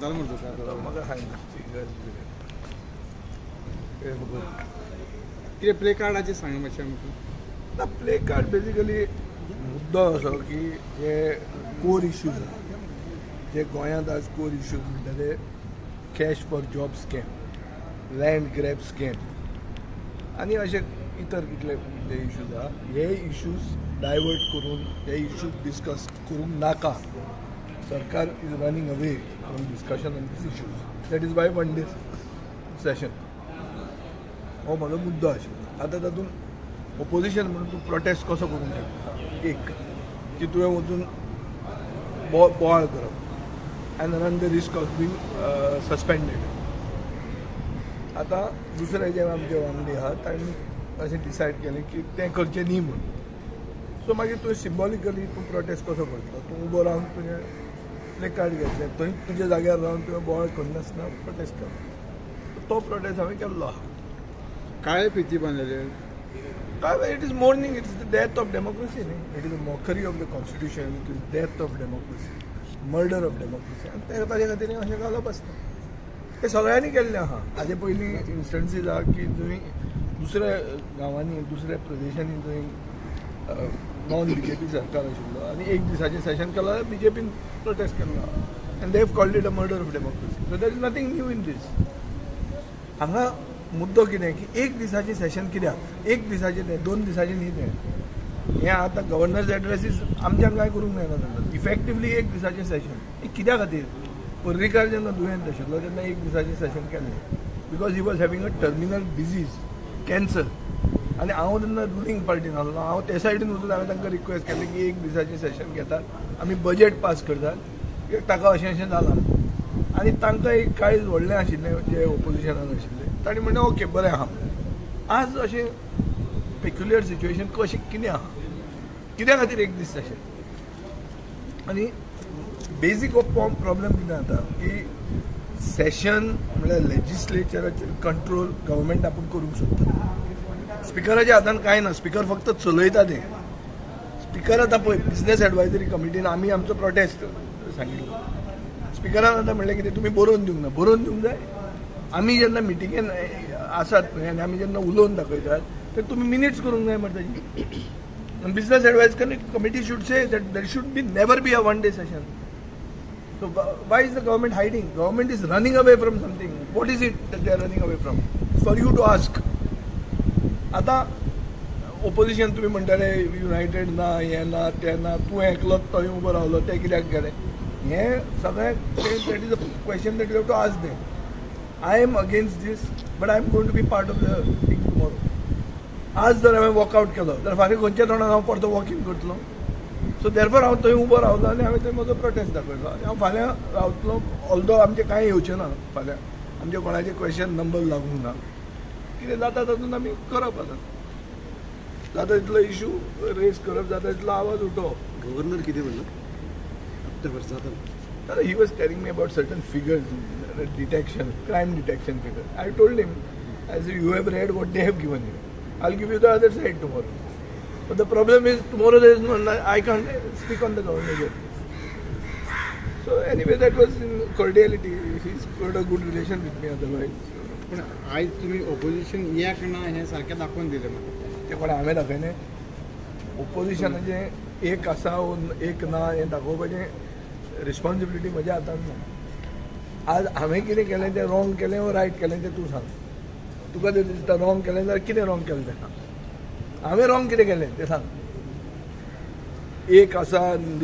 म्हाका कितें प्ले कार्डाचेर सांग मातशें आमकां. ना प्ले कार्ड बेजिकली मुद्दो असो की जे कोर इश्यूज जे गोंयांत आज कोर इश्यूज म्हणटा ते cash for job scam, land grab scam आनी अशे इतर कितले जे इश्यूज आहा हे इश्यूज डायवर्ट करून हे इश्यूज डिस्कस करूंक नाका. सरकार is running away from discussion on these issues. That is why one day session हो म्हाजो मुद्दो आशिल्लो. आतां तातूंत ओपोजिशन म्हणून तूं प्रोटेस्ट कसो करूंक शकता. एक की तुवें वचून बोवाळ करप end run the risk of being suspended. आतां दुसरे जे आमचे वांगडी आहा तांणी अशें डिसायड केलें की तें करचें न्ही म्हणून. सो मागीर तुवें सिंबॉलिकली तूं प्रोटेस्ट कसो करता. तूं उबो रावन तुजें प्ले कार्ड घेतलें थंय तुज्या जाग्यार रावन तुवें बोवाळ करनासतना प्रोटेस्ट केलो. तो प्रोटेस्ट हांवें केल्लो आहा. काळे फिती बांदलेले. It is mourning, it is the death of democracy. It is a mockery of the constitution, it is death of democracy, murder of democracy. And त्या खातीर अशें घालप आसता. ते सगळ्यांनी केल्लें आहा. हाजे पयलीं इन्स्टन्सीस आहा की जंय दुसऱ्या गांवांनी दुसऱ्या प्रदेशांनी जंय नॉन बीजेपी सरकार आशिल्लो आनी एक दिसाचें सेशन केलें जाल्यार बीजेपीन प्रोटेस्ट केल्लो. And they have called it a murder of democracy. So there is nothing new in this. हांगा मुद्दो कितें की एक दिसाचें सेशन कित्याक एक दिसाचें तें 2 दिसाचें न्ही तें. हें आतां गव्हर्नर्स एड्रेसीस आमच्यान कांय करूंक जायना जाल्यार इफेक्टिवली एक दिसाचें सेशन. कित्या खातीर पर्रीकार जेन्ना दुयेंत आशिल्लो तेन्ना एक दिसाचें सेशन केल्लें because he was having a terminal disease cancer. आनी हांव तेन्ना रुलींग पार्टीन आसलो. हांव ते सायडीन वचून हांवें तांकां रिक्वेस्ट केलें की एक दिसाचें सेशन घेतात आमी बजेट पास करतात ताका अशें जालां. आनी तांकां एक काळीज व्हडलें आशिल्लें जे ओपोजिशनान आशिल्लें. ताणी म्हणलें ओके बरें आहा. आज अशें पेक्युलियर सिच्युएशन कशें कितें आहा कित्या खातीर एक दीस सेशन. आनी बेजीक प्रॉब्लेम कितें जाता की सेशन म्हणल्यार लेजिस्लेचराचेर कंट्रोल गव्हर्मेंट आपूण करूंक सोदता. स्पिकराच्या हातान कांय ना. स्पिकर फक्त चलयता तें. स्पिकर आतां पळय बिजनेस एडवायजरी कमिटीन आमी आमचो प्रोटेस्ट सांगिल्लो. स्पिकरान आतां म्हणलें कितें तुमी बरोवन दिवंक ना. बरोवन दिवंक जाय. आमी जेन्ना मिटिंगेन आसात पळय आनी आमी जेन्ना उलोवन दाखयतात तें तुमी मिनिट्स करूंक जाय मरे ताजी. Business advisory committee should say that there should be never be a one day session. So why is the government hiding. Government is running away from something. What is it that they are running away from. For you to ask. आतां opposition तुमी म्हणटाले United ना हें ना तें ना. तूं एकलोच थंय उबो रावलो तें कित्याक गेलें. हें सगळें that is a question that you have to ask them. I am against this, but I am going to be part of the thing tomorrow. आज जर हांवें वॉकआउट केलो जाल्यार फाल्यां खंयच्या तोंडान हांव परतो वॉकिंग करतलो. सो देरफॉर हांव थंय उबो रावलो आनी हांवें थंय म्हजो प्रोटेस्ट दाखयलो आनी हांव फाल्यां रावतलो. ऑल्दो आमचें कांय येवचें ना फाल्यां. आमचे कोणाचे क्वेश्चन नंबर लागूंक ना. कितें जाता तातूंत आमी करप. आतां जाता तितलो इश्यू रेज करप जाता तितलो आवाज उठोवप. गव्हर्नर कितें म्हणलो हप्त्या वर्सां he was telling me about certain figures, detection, crime detection figures. I told him, I said, you have read what they have given you. I'll give you the other side tomorrow. But the problem is, tomorrow there is no, I can't speak on the government. So anyway, that was in cordiality. He's got a good relation with me otherwise. पण आज तुम्ही opposition याक ना हें सारकें दाखोवन दिलें म्हाका. ते कोण हांवें दाखयलें. ओपोजिशनाचें एक आसा एक ना हें दाखोवपाचें रिस्पॉन्सिबिलिटी म्हज्या हातांत ना. आज हांवें कितें केलें तें रॉंग केलें वो रायट केलें तें तूं सांग. तुका जर दिसता रॉंग केलें जाल्यार कितें रॉंग केलें तें सांग. हांवें रॉंग कितें केलें तें सांग. एक आसा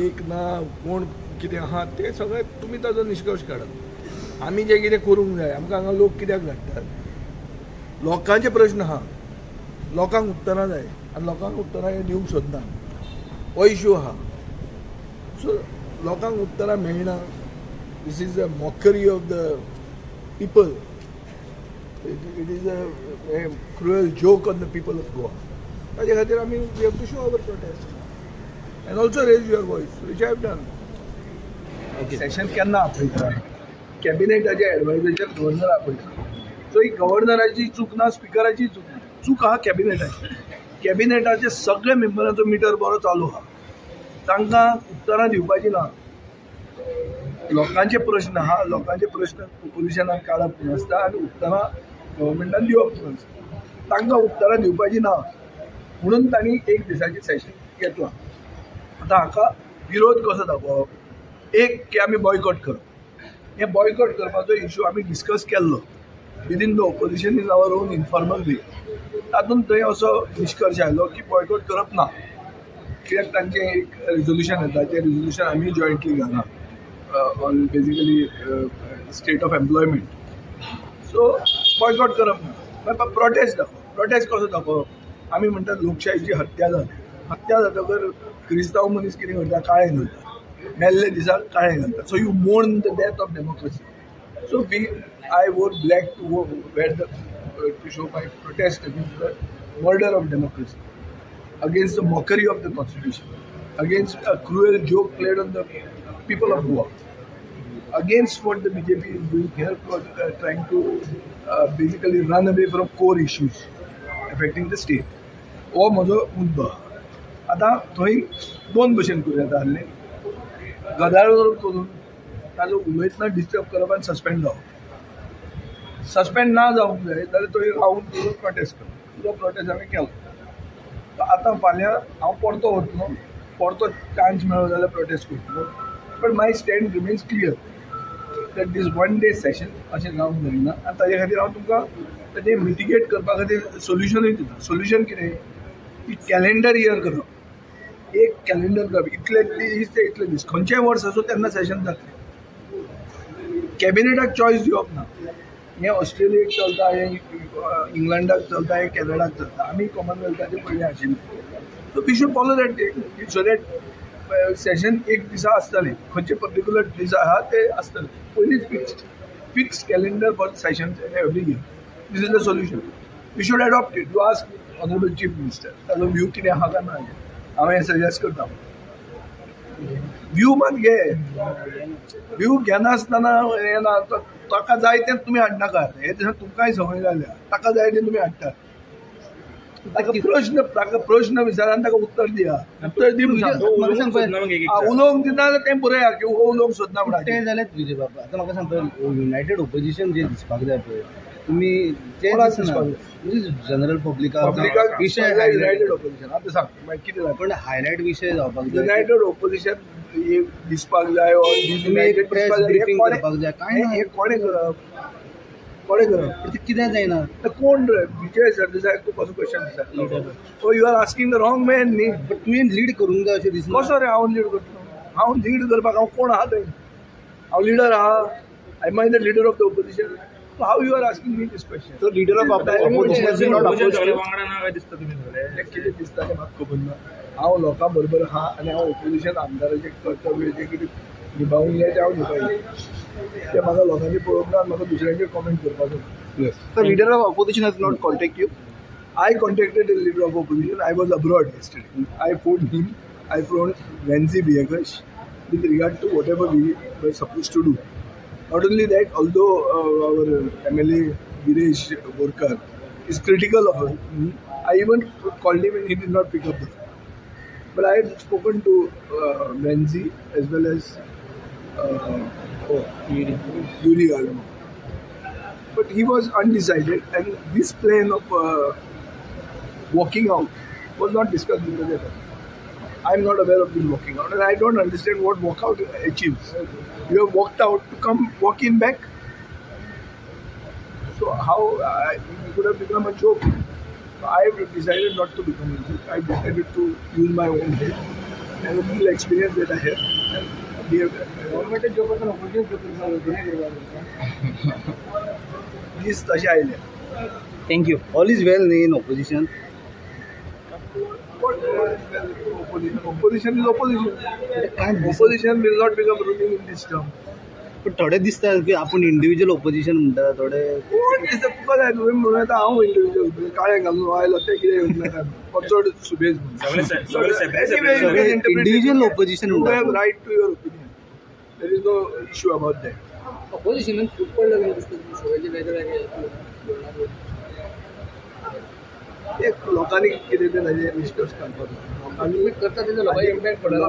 एक ना कोण कितें आहा तें सगळें तुमी ताजो निश्कर्श काडात. आमी जें कितें करूंक जाय आमकां हांगा लोक कित्याक धाडटात. लोकांचे प्रश्न आहा. लोकांक उत्तरां जाय आनी लोकांक उत्तरां हे दिवंक सोदना. हो इश्यू आहा. सो लोकांक उत्तरां मेळना. This is a mockery of the people. It is a cruel joke on the people of Goa. ताजे खातीर आमी we have to show our protest and also raise your voice which I have done. Session केन्ना आपयता. कॅबिनेटाच्या एडवायजरीचेर governor आपयता. So ही गव्हर्नराची चूक ना स्पिकराची चूक ना. चूक आहा कॅबिनेटाची. कॅबिनेटाचे सगळे मेंबरांचो मिटर बरो चालू आहा. तांकां उत्तरां दिवपाची ना. लोकांचे प्रश्न लोकांचे प्रश्न ओपोजिशनाक काडप नासता आनी उत्तरां गव्हर्मेंटान दिवप नासता. तांकां उत्तरां दिवपाची ना म्हणून तांणी एक दिसाचें सेशन घेतलां. आतां हाका विरोध कसो दाखोवप, एक की आमी बॉयकॉट करप. हे बॉयकॉट करपाचो इश्यू आमी डिस्कस केल्लो within the opposition in our own informal way. तातूंत थंय असो निश्कर्श आयलो की बॉयकॉट करप ना, कित्याक तांचें एक रेजोल्युशन येता, तें रेजोल्युशन आमी जॉयंटली घालना on basically state of employment. So boycott करप ना, प्रोटेस्ट दाखोवप. प्रोटेस्ट कसो दाखोवप, आमी म्हणटात लोकशायेची हत्या जाली. हत्या जातकर क्रिस्तांव मनीस कितें करता, काळें घालता, मेल्ले दिसाक काळें घालता. So you मोर्न the death of democracy. So I wore black to show my protest against the murder of democracy, against the mockery of the constitution, against a cruel joke played on the people of Goa, against what the BJP is doing here, trying to basically run away from core issues affecting the state. हो म्हजो मुद्दो. आतां थंय दोन भशेन करूं येता. आहलें गदारोळ करून ताजो उलयतना डिस्टर्ब करप आनी सस्पेंड जावप. सस्पेंड ना जावंक जाय जाल्यार थंय रावन तुजो प्रोटेस्ट करप. तुजो प्रोटेस्ट हांवें केलो. आतां फाल्यां हांव परतो वतलो, परतो चान्स मेळ्ळो जाल्यार प्रोटेस्ट करतलो. But my stand remains clear that these one day session अशें जावंक जायना. आनी ताजे खातीर हांव तुमकां ताजें मिटिगेट करपा खातीर सोल्युशनूय दिता. सोल्युशन कितें की कॅलेंडर इयर करप. एक कॅलेंडर करप, इतले दीस ते इतले दीस, खंयचेय वर्स आसूं तेन्ना सेशन जातलें. कॅबिनेटाक चॉयस दिवप ना. हें ऑस्ट्रेलियाक चलता, हें इंग्लंडाक चलता, हें कॅनडाक चलता. आमी कॉमनवेल्थाचे पयलीं आशिल्ले. So we should follow that so that session एक दिसा आसतलें. खंयचे पर्टिक्युलर दीस आहा ते आसतले. पयलींच fix calendar for session every year. This is the solution. We should adopt it. You ask honourable chief minister ताजो व्यू कितें आहा काय ना. हांवें सजेस्ट करता. व्यू मात घे. व्यू घेनासतना हें ना, ताका जाय तें तुमी हाडनाकात. हे दिसा तुमकांय संवय जाल्या. ताका जाय तें तुमी हाडटात. ताका प्रश्न विचारा आनी ताका उत्तर दिया. उत्तर दिवंक उलोवंक दिना जाल्यार तें बरया की उलोवंक सोदना म्हणून. ते जाल्यार तुजे बाबा. आतां म्हाका सांगता युनायटेड ओपोजिशन जें दिसपाक जाय पळय तुमी जनरल पब्लिकाक विशय युनायटेड ओपोजिशन. आतां सांग कितें जाता. पण हायलायट विशय जावपाक जाय. युनायटेड ओपोजिशन दिसपाक जाय प्रेस ब्रिफींग करपाक जाय. हे कोणें करप. कोणें करप ते कित्याक जायना. कोण रे विजय सरदेसाय तूं कसो क्वेश्चन विचारता. So you are asking the wrong man न्ही. बट तुवें लीड करूंक जाय अशें दिसना. कसो रे हांव लीड करतलो. हांव लीड करपाक हांव कोण आहा थंय. हांव लिडर आहा. I am the leader of the opposition. So how you are asking me this question? So leader of opposition has not approached you. कितें दिसता तें म्हाका खबर ना. हांव लोकां बरोबर आहा आनी हांव ओपोजिशन आमदाराचें कर्तव्य जें कितें निभावूंक जाय तें हांव निभायलें. तें म्हाका लोकांचें पळोवंक ना. म्हाका दुसऱ्यांचेर कमेंट करपाचो. Yes. The leader of opposition has not contacted you. I contacted the leader of opposition. I was abroad yesterday. I phoned him. I phoned Nancy Viegas with regard to whatever we were supposed to do. Not only that, although our MLA Viresh Borkar is critical of me, I even called him and he did not pick up the phone. But I had spoken to Nancy as well as Yuri Alamo. But he was undecided, and this plan of walking out was not discussed with the other. I am not aware of this walking out, and I don't understand what walkout achieves. You have walked out to come walk in back. So how it could have become a joke. So I have decided not to become a joke. I decided to use my own head and a little experience that I have. And we have this तशें आयलें. Thank you. All is well in opposition. Opposition is opposition. Opposition will not become ruling in this term. पण थोडे दिसता की आपण individual opposition म्हणटा. थोडे कोण दिसता तुका जाय तुवें म्हणून येता हांव इंडिव्हिज्युअल काळें घालून आयलो तें कितें येवंक नाका. चड सुबेज individual opposition you have right to your opinion. There is no issue about that. ऑपोजिशनान फूट पडलं दिसता सगळ्याचे वेगवेगळे एक लोकांनी कितें तें ताजेर निश्कर्श काडपाचो. करता तेजो लोकांनी इम्पॅक्ट पडला.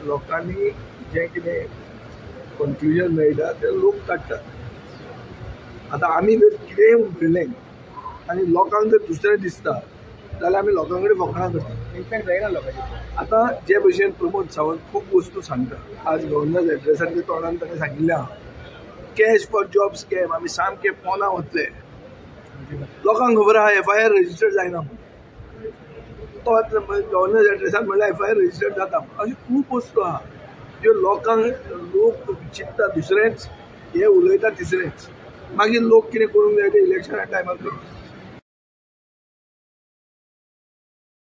लोकांनी जे कितें कन्फ्युजन मेळटा ते लोक काडटात. आतां आमी जर कितेंय उलयलें आनी लोकांक जर दुसरें दिसता जाल्यार आमी लोकां कडेन फकाणां करतात. इम्पॅक्ट जायना लोकांचेर. आतां जे भशेन प्रमोद सावंत खूब वस्तू सांगता, आज गव्हर्नर एड्रेसाच्या तोंडान ताणें सांगिल्लें आहा कॅश फॉर जॉब स्कॅम, आमी सामके पोंदां वतले. लोकांक खबर आहा FIR रजिस्टर जायना म्हणून. तो गव्हर्नर एड्रेसान म्हणल्यार FIR रजिस्टर जाता. अशें खूब वस्तू आहा ज्यो लोक चिंतता दुसरेंच, हे उलयता तिसरेंच. मागीर लोक कितें करूंक जाय ते इलेक्शना टायमार करता.